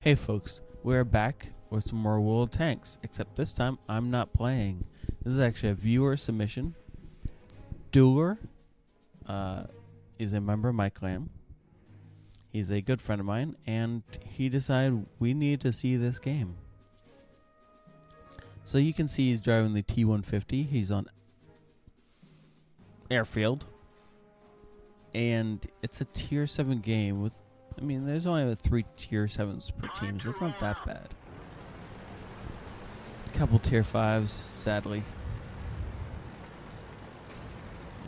Hey folks, we're back with some more World of Tanks, except this time I'm not playing. This is actually a viewer submission. Dualor is a member of my clan. He's a good friend of mine, and he decided we need to see this game. So you can see he's driving the T-150. He's on airfield. And it's a tier 7 game with, there's only 3 tier 7s per team, so it's not that bad. A couple tier 5s, sadly.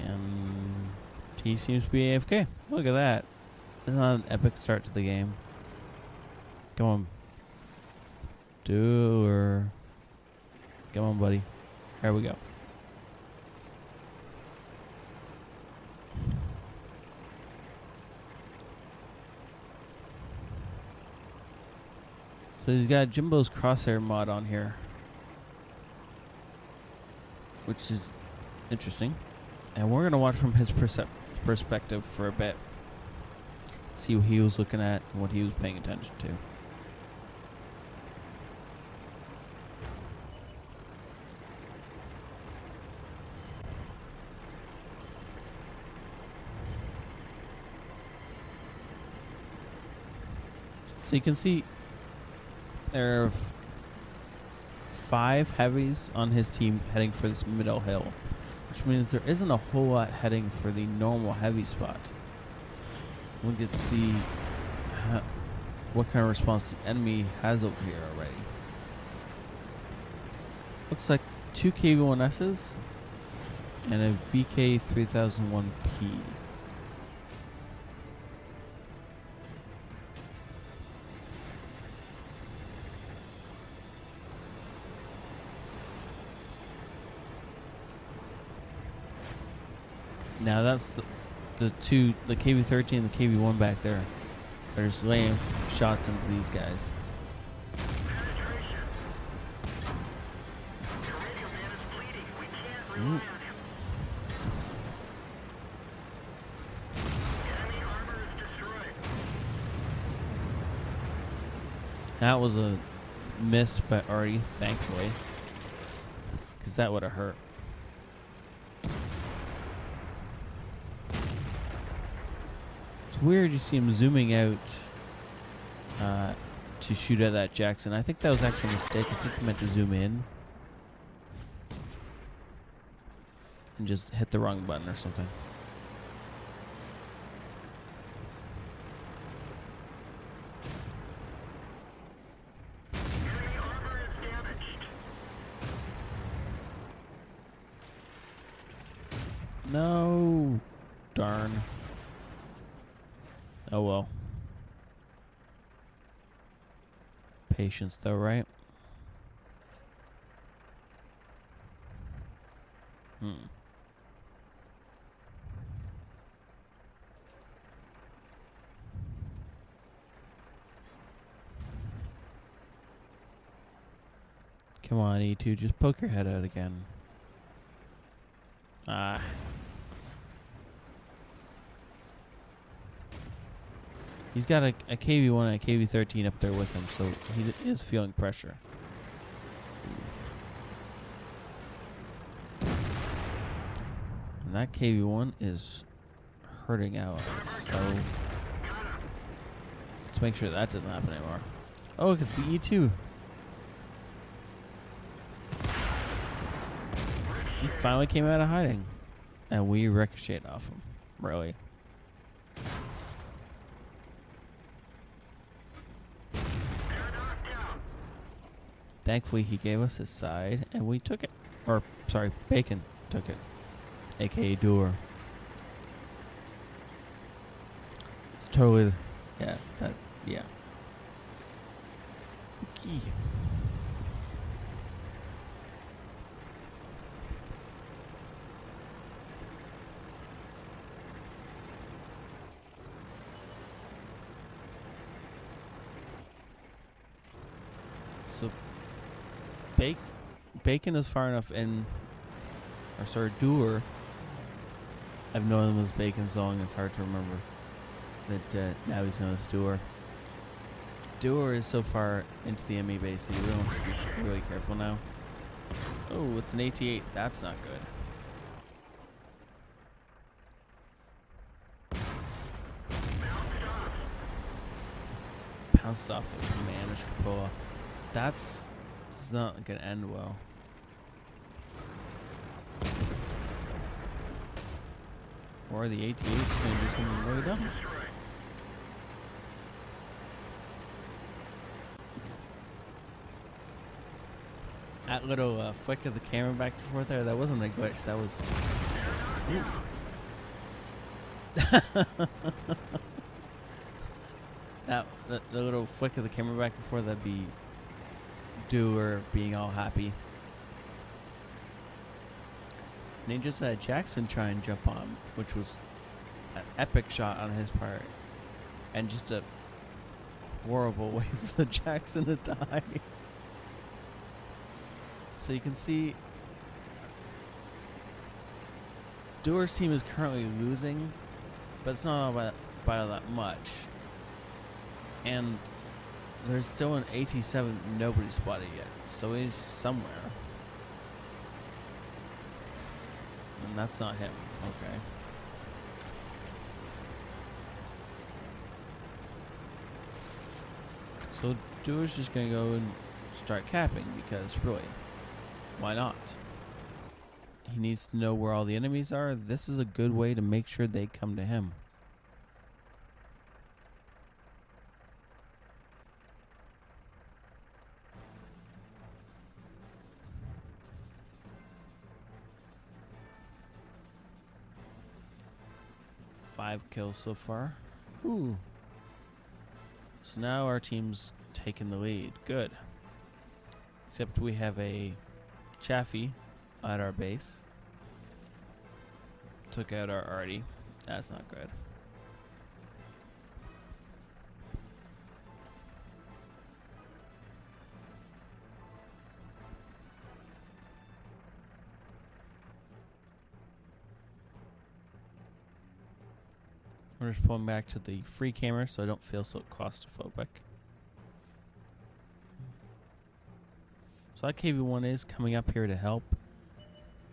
And he seems to be AFK. Look at that. It's not an epic start to the game. Come on. Come on, buddy. Here we go. So he's got Jimbo's Crosshair mod on here, which is interesting. And we're going to watch from his perspective for a bit. See what he was looking at and what he was paying attention to. So you can see there are 5 heavies on his team heading for this middle hill, which means there isn't a whole lot heading for the normal heavy spot. We can see what kind of response the enemy has over here already. Looks like 2 KV-1Ss and a VK-3001P. Now that's the KV-13 and the KV-1 back there. They're just laying shots into these guys. Ooh. That was a miss by Artie, thankfully, because that would have hurt. It's weird you see him zooming out to shoot at that Jackson. I think that was actually a mistake. I think he meant to zoom in and just hit the wrong button or something. No. Darn. Oh well. Patience though, right? Come on, E2, just poke your head out again. Ah. He's got a KV-1 and a KV-13 up there with him, so he is feeling pressure. And that KV-1 is hurting out, so let's make sure that doesn't happen anymore. Oh, look, it's the E2. He finally came out of hiding, and we ricocheted off him. Really. Thankfully, he gave us his side, and we took it. Or, sorry, Bacon took it, a.k.a. Dualor. It's totally, yeah. Okay. So, Bacon is far enough in, or sorry, Dualor. I've known him as Bacon so long it's hard to remember that now he's known as Dualor. Dualor is so far into the enemy base that you really want to be really careful now. Oh, it's an 88. That's not good. Bounced off of Manish Cupola. That's not gonna end well. Or the 88 is gonna do something really dumb. That little flick of the camera back and forth there, that wasn't a glitch, that was... the little flick of the camera back and forth, that'd be Dualor being all happy. Ninjas had Jackson try and jump on, which was an epic shot on his part. And just a horrible way for the Jackson to die. So you can see Dualor's team is currently losing, but it's not by that much. And there's still an AT-7 nobody spotted yet, so he's somewhere. And that's not him. Okay. So Dualor's just gonna go and start capping because really, why not? He needs to know where all the enemies are. This is a good way to make sure they come to him. Five kills so far. Ooh. So now our team's taking the lead. Good. Except we have a Chaffee at our base. Took out our Artie. That's not good. We're just pulling back to the free camera so I don't feel so claustrophobic. So that KV-1 is coming up here to help,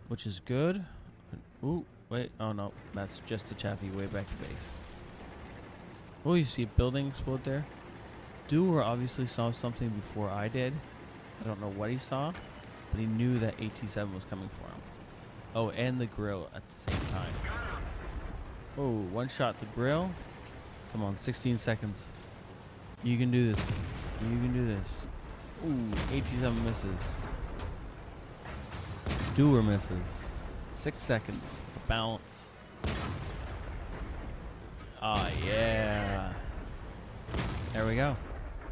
which is good. Ooh, wait, oh no, that's just a Chaffee way back to base. Oh, you see a building explode there? Dualor obviously saw something before I did. I don't know what he saw, but he knew that AT-7 was coming for him. Oh, and the grill at the same time. Oh, one shot the grill. Come on, 16 seconds. You can do this. You can do this. Ooh, AT-7 misses. Dualor misses. 6 seconds. Bounce. Oh, yeah. There we go.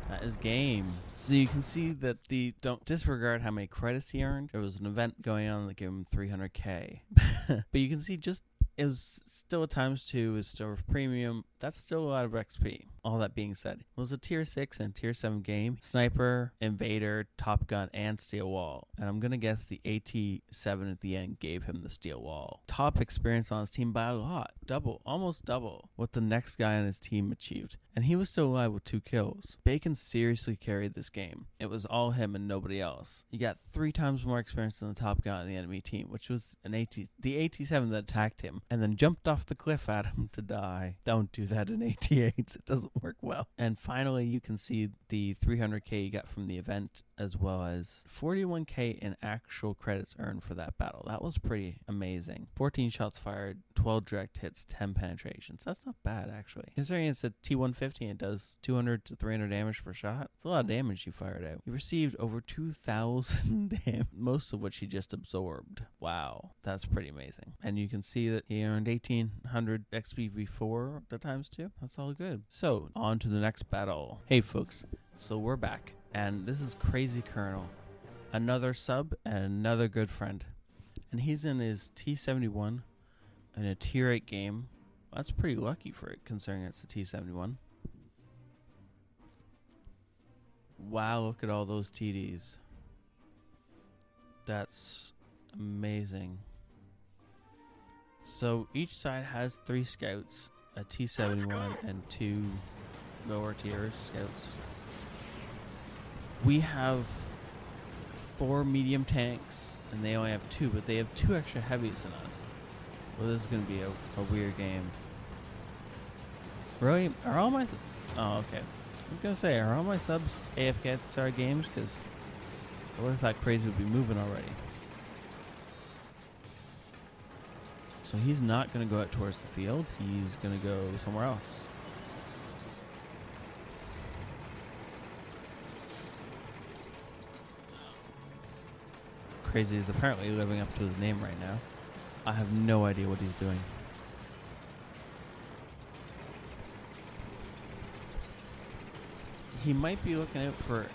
That is game. So you can see that don't disregard how many credits he earned. There was an event going on that gave him 300K. But you can see just it was still a ×2, it was still premium. That's still a lot of XP. All that being said, it was a tier 6 and tier 7 game. Sniper, Invader, Top Gun, and Steel Wall. And I'm going to guess the AT-7 at the end gave him the Steel Wall. Top experience on his team by a lot. Double, almost double what the next guy on his team achieved. And he was still alive with 2 kills. Bacon seriously carried this game. It was all him and nobody else. He got 3 times more experience than the top guy on the enemy team, which was the AT-7 that attacked him and then jumped off the cliff at him to die. Don't do that in AT-8s. It doesn't work well. And finally, you can see the 300K you got from the event, as well as 41K in actual credits earned for that battle. That was pretty amazing. 14 shots fired, 12 direct hits, 10 penetrations. That's not bad, actually. Considering it's a T-150 and it does 200 to 300 damage per shot, it's a lot of damage you fired out. You received over 2,000 damage, most of which he just absorbed. Wow, that's pretty amazing. And you can see that he earned 1,800 XP before the ×2. That's all good. So, on to the next battle. Hey, folks. So, we're back. And this is Crazy Colonel. Another sub and another good friend. And he's in his T-71 in a tier 8 game. That's pretty lucky for it, considering it's a T-71. Wow, look at all those TDs. That's amazing. So each side has 3 scouts, a T-71 and 2 lower tier scouts. We have 4 medium tanks, and they only have 2, but they have 2 extra heavies than us. Well, this is going to be a weird game. Really? Are all my... oh, okay. I was going to say, are all my subs AFK at the start of games? Because I would have thought Crazy would be moving already. So he's not going to go out towards the field. He's going to go somewhere else. Crazy is apparently living up to his name right now. I have no idea what he's doing. He might be looking out for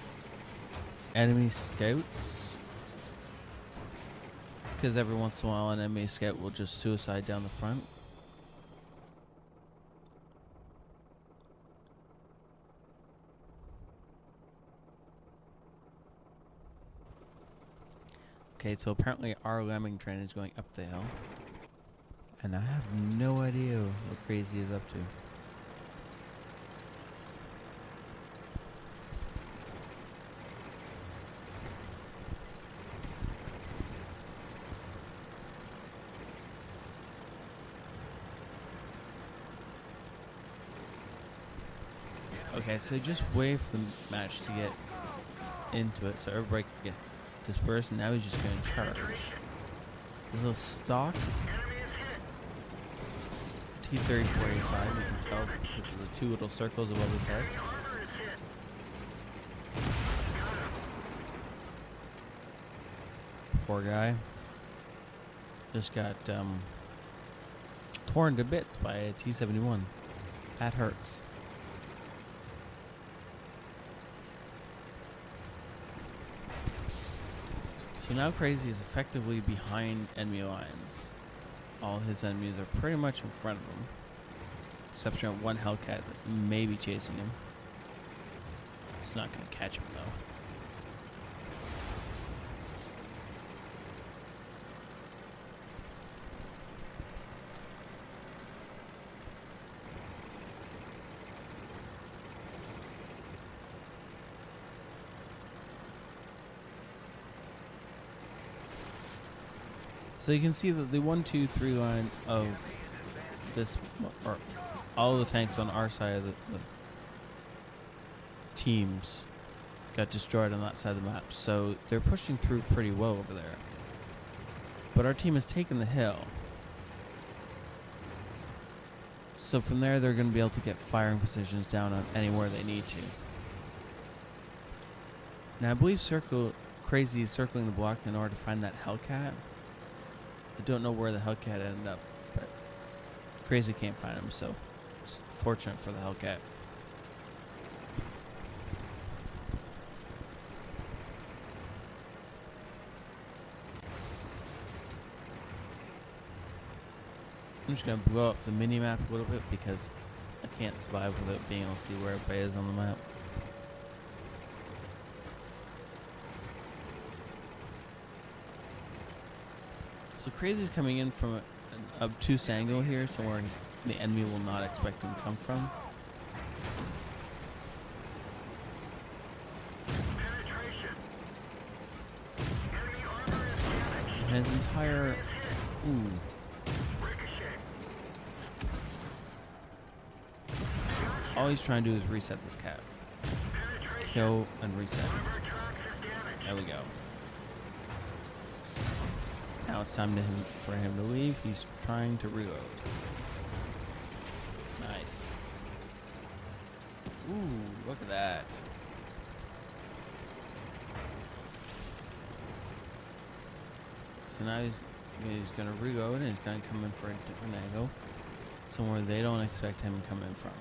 enemy scouts, because every once in a while an enemy scout will just suicide down the front. Okay, so apparently our lemming train is going up the hill. And I have no idea what Crazy is up to. Okay, so just wait for the match to get into it so everybody can get dispersed, and now he's just going to charge. This is a stock T-3485, you can tell because of the 2 little circles above his head. Poor guy. Just got torn to bits by a T-71. That hurts. So now Crazy is effectively behind enemy lines. All his enemies are pretty much in front of him, except for one Hellcat that may be chasing him. It's not going to catch him though. So you can see that the 1, 2, 3 line of this, or all the tanks on our side of the teams got destroyed on that side of the map. So they're pushing through pretty well over there. But our team has taken the hill. So from there, they're going to be able to get firing positions down on anywhere they need to. Now I believe Crazy is circling the block in order to find that Hellcat. I don't know where the Hellcat ended up, but Crazy can't find him, so it's fortunate for the Hellcat. I'm just going to blow up the mini-map a little bit because I can't survive without being able to see where everybody is on the map. So Crazy's coming in from an obtuse angle here, somewhere the enemy will not expect him to come from. And his entire... ooh. All he's trying to do is reset this cap. Kill and reset. There we go. Now it's time for him to leave. He's trying to reload. Nice. Ooh, look at that. So now he's going to reload and he's going to come in for a different angle. Somewhere they don't expect him to come in from.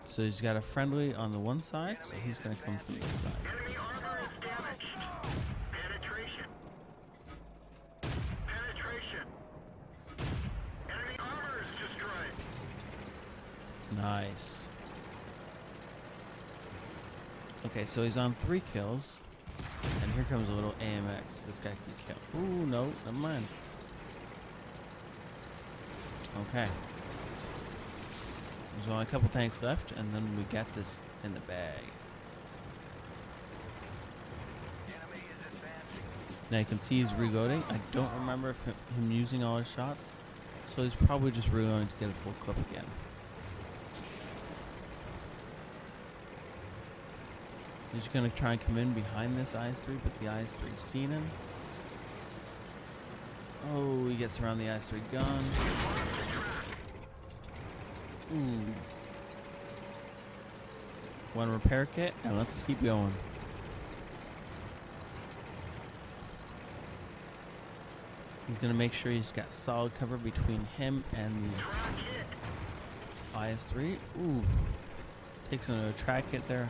So he's got a friendly on the one side, so he's going to come from this side. Nice. Okay, so he's on 3 kills. And here comes a little AMX. This guy can kill. Ooh, no, never mind. Okay. There's only a couple tanks left, and then we got this in the bag. Now you can see he's reloading. I don't remember if him using all his shots, so he's probably just reloading to get a full clip again. He's going to try and come in behind this IS-3, but the IS-3's seen him. Oh, he gets around the IS-3 gun. Ooh. One repair kit, and let's keep going. He's going to make sure he's got solid cover between him and the IS-3. Ooh. Takes another track hit there.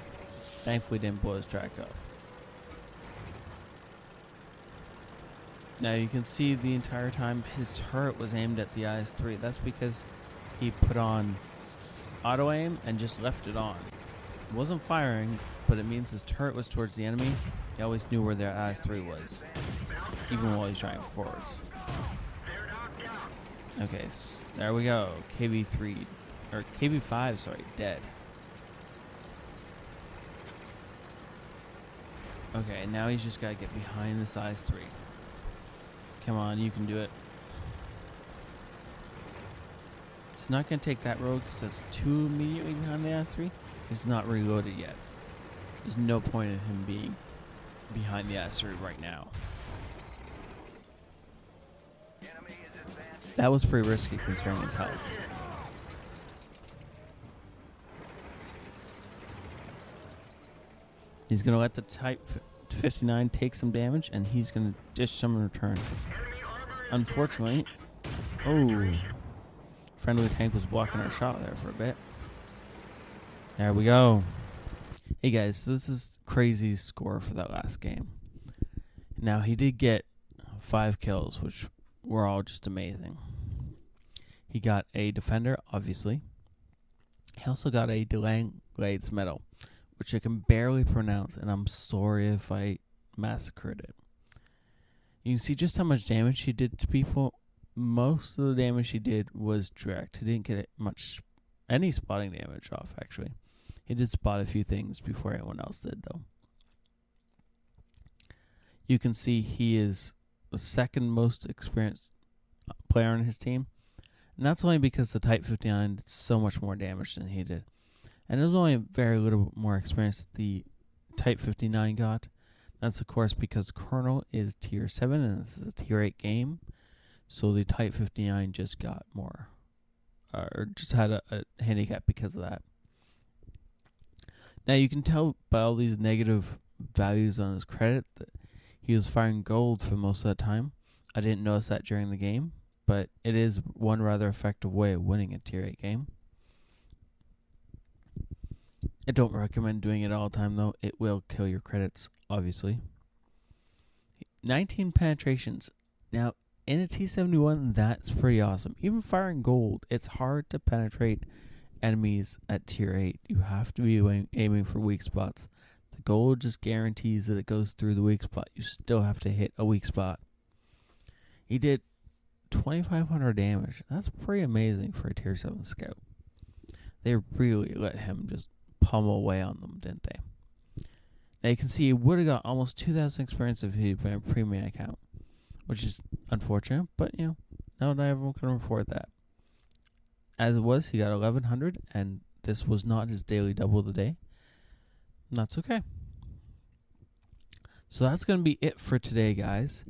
Thankfully didn't blow his track off. Now you can see the entire time his turret was aimed at the IS-3. That's because he put on auto aim and just left it on. It wasn't firing, but it means his turret was towards the enemy. He always knew where their IS-3 was, even while he's trying forwards. Okay, so there we go. KV3, or KV5, sorry, dead. Okay, now he's just got to get behind this IS-3. Come on, you can do it. He's not going to take that road because that's too immediately behind the IS-3. He's not reloaded yet. There's no point in him being behind the IS-3 right now. That was pretty risky considering his health. He's going to let the Type 59 take some damage, and he's going to dish some in return. Unfortunately, friendly tank was blocking our shot there for a bit. There we go. Hey guys, so this is Crazy's score for that last game. Now, he did get 5 kills, which were all just amazing. He got a defender, obviously. He also got a Delanglades medal, which I can barely pronounce, and I'm sorry if I massacred it. You can see just how much damage he did to people. Most of the damage he did was direct. He didn't get any spotting damage off, actually. He did spot a few things before anyone else did, though. You can see he is the second most experienced player on his team. And that's only because the Type 59 did so much more damage than he did. And it was only very little more experience that the Type 59 got. That's, of course, because Colonel is Tier 7 and this is a Tier 8 game. So the Type 59 just got more, or just had a handicap because of that. Now you can tell by all these negative values on his credit that he was firing gold for most of the time. I didn't notice that during the game, but it is one rather effective way of winning a Tier 8 game. I don't recommend doing it all the time, though. It will kill your credits, obviously. 19 penetrations. Now, in a T-71, that's pretty awesome. Even firing gold, it's hard to penetrate enemies at Tier 8. You have to be aiming for weak spots. The gold just guarantees that it goes through the weak spot. You still have to hit a weak spot. He did 2,500 damage. That's pretty amazing for a Tier 7 scout. They really let him just pummel away on them, didn't they? Now you can see he would have got almost 2,000 experience if he had been a premium account, which is unfortunate, but not everyone can afford that. As it was, he got 1,100, and this was not his daily double of the day. And that's okay. So that's going to be it for today, guys.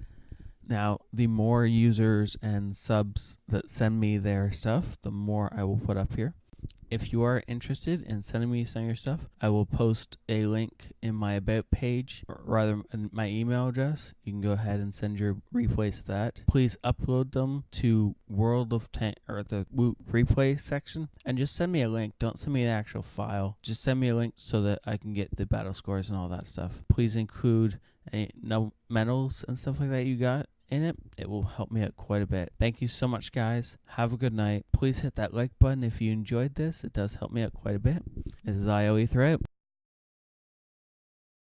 Now, the more users and subs that send me their stuff, the more I will put up here. If you are interested in sending me some of your stuff, I will post a link in my About page, or rather in my email address. You can go ahead and send your replays to that. Please upload them to World of Tank or the Woot replay section, and just send me a link. Don't send me an actual file. Just send me a link so that I can get the battle scores and all that stuff. Please include any medals and stuff like that you got in it. It will help me out quite a bit. Thank you so much, guys. Have a good night. Please hit that like button if you enjoyed this. It does help me out quite a bit. This is IOE throughout.